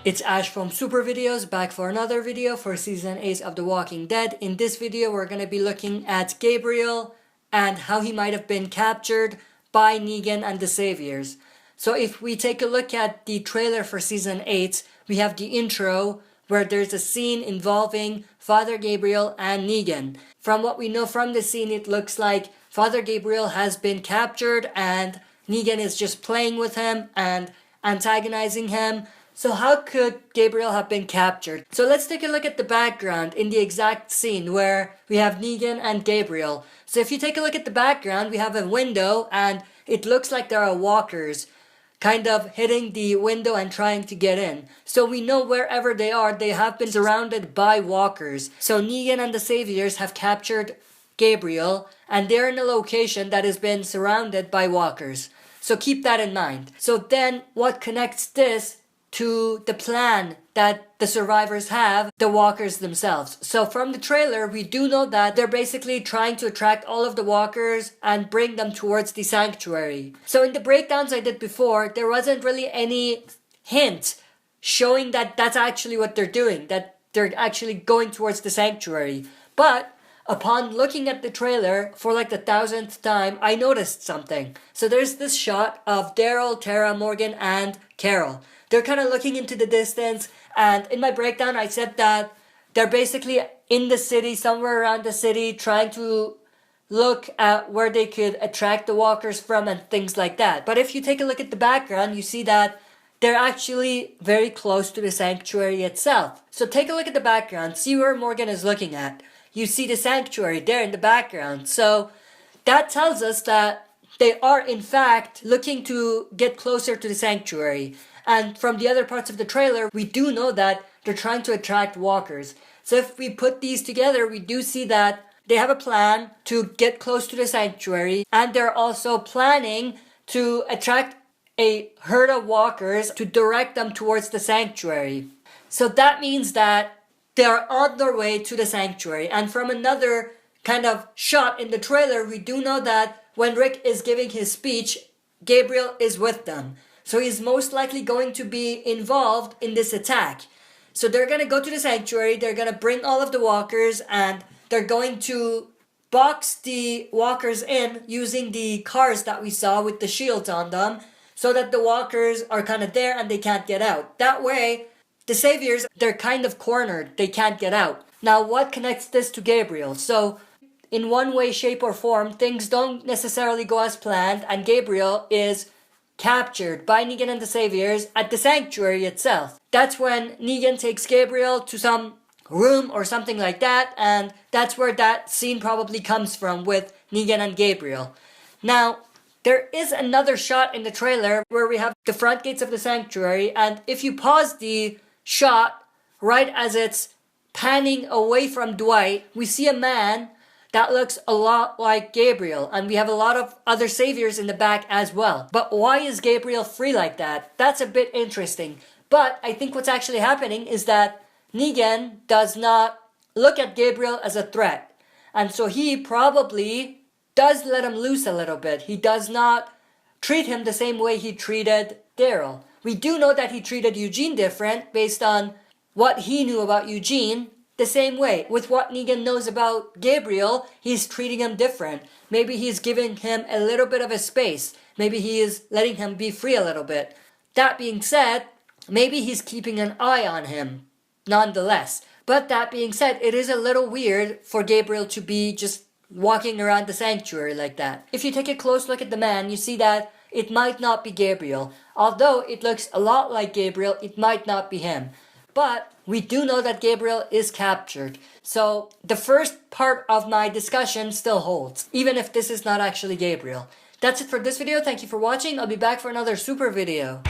It's Ash from Super Videos, back for another video for Season 8 of The Walking Dead. In this video, we're going to be looking at Gabriel and how he might have been captured by Negan and the Saviors. So if we take a look at the trailer for Season 8, we have the intro where there's a scene involving Father Gabriel and Negan. From what we know from the scene, it looks like Father Gabriel has been captured and Negan is just playing with him and antagonizing him. So how could Gabriel have been captured? So let's take a look at the background in the exact scene where we have Negan and Gabriel. So if you take a look at the background, we have a window and it looks like there are walkers kind of hitting the window and trying to get in. So we know wherever they are, they have been surrounded by walkers. So Negan and the Saviors have captured Gabriel and they're in a location that has been surrounded by walkers. So keep that in mind. So then what connects this to the plan that the survivors have, the walkers themselves? So from the trailer, we do know that they're basically trying to attract all of the walkers and bring them towards the sanctuary. So in the breakdowns I did before, there wasn't really any hint showing that that's actually what they're doing, that they're actually going towards the sanctuary. But upon looking at the trailer for like the 1000th time, I noticed something. So there's this shot of Daryl, Tara, Morgan, and Carol. They're kind of looking into the distance, and in my breakdown I said that they're basically in the city, somewhere around the city, trying to look at where they could attract the walkers from and things like that. But if you take a look at the background, you see that they're actually very close to the sanctuary itself. So take a look at the background, see where Morgan is looking at. You see the sanctuary there in the background. So that tells us that they are in fact looking to get closer to the sanctuary. And from the other parts of the trailer, we do know that they're trying to attract walkers. So if we put these together, we do see that they have a plan to get close to the sanctuary, and they're also planning to attract a herd of walkers to direct them towards the sanctuary. So that means that they're on their way to the sanctuary. And from another kind of shot in the trailer, we do know that when Rick is giving his speech, Gabriel is with them. So he's most likely going to be involved in this attack. So they're going to go to the sanctuary, they're going to bring all of the walkers, and they're going to box the walkers in using the cars that we saw with the shields on them, so that the walkers are kind of there and they can't get out. That way, the Saviors, they're kind of cornered, they can't get out. Now, what connects this to Gabriel? So, in one way, shape, or form, things don't necessarily go as planned, and Gabriel is captured by Negan and the Saviors at the sanctuary itself. That's when Negan takes Gabriel to some room or something like that, and that's where that scene probably comes from with Negan and Gabriel. Now, there is another shot in the trailer where we have the front gates of the sanctuary, and if you pause the shot right as it's panning away from Dwight, we see a man that looks a lot like Gabriel, and we have a lot of other Saviors in the back as well. But why is Gabriel free like that? That's a bit interesting. But I think what's actually happening is that Negan does not look at Gabriel as a threat. And so he probably does let him loose a little bit. He does not treat him the same way he treated Daryl. We do know that he treated Eugene different based on what he knew about Eugene. The same way, with what Negan knows about Gabriel, he's treating him different. Maybe he's giving him a little bit of a space. Maybe he is letting him be free a little bit. That being said, maybe he's keeping an eye on him, nonetheless. But that being said, it is a little weird for Gabriel to be just walking around the sanctuary like that. If you take a close look at the man, you see that it might not be Gabriel. Although it looks a lot like Gabriel, it might not be him. But we do know that Gabriel is captured. So the first part of my discussion still holds, even if this is not actually Gabriel. That's it for this video. Thank you for watching. I'll be back for another super video.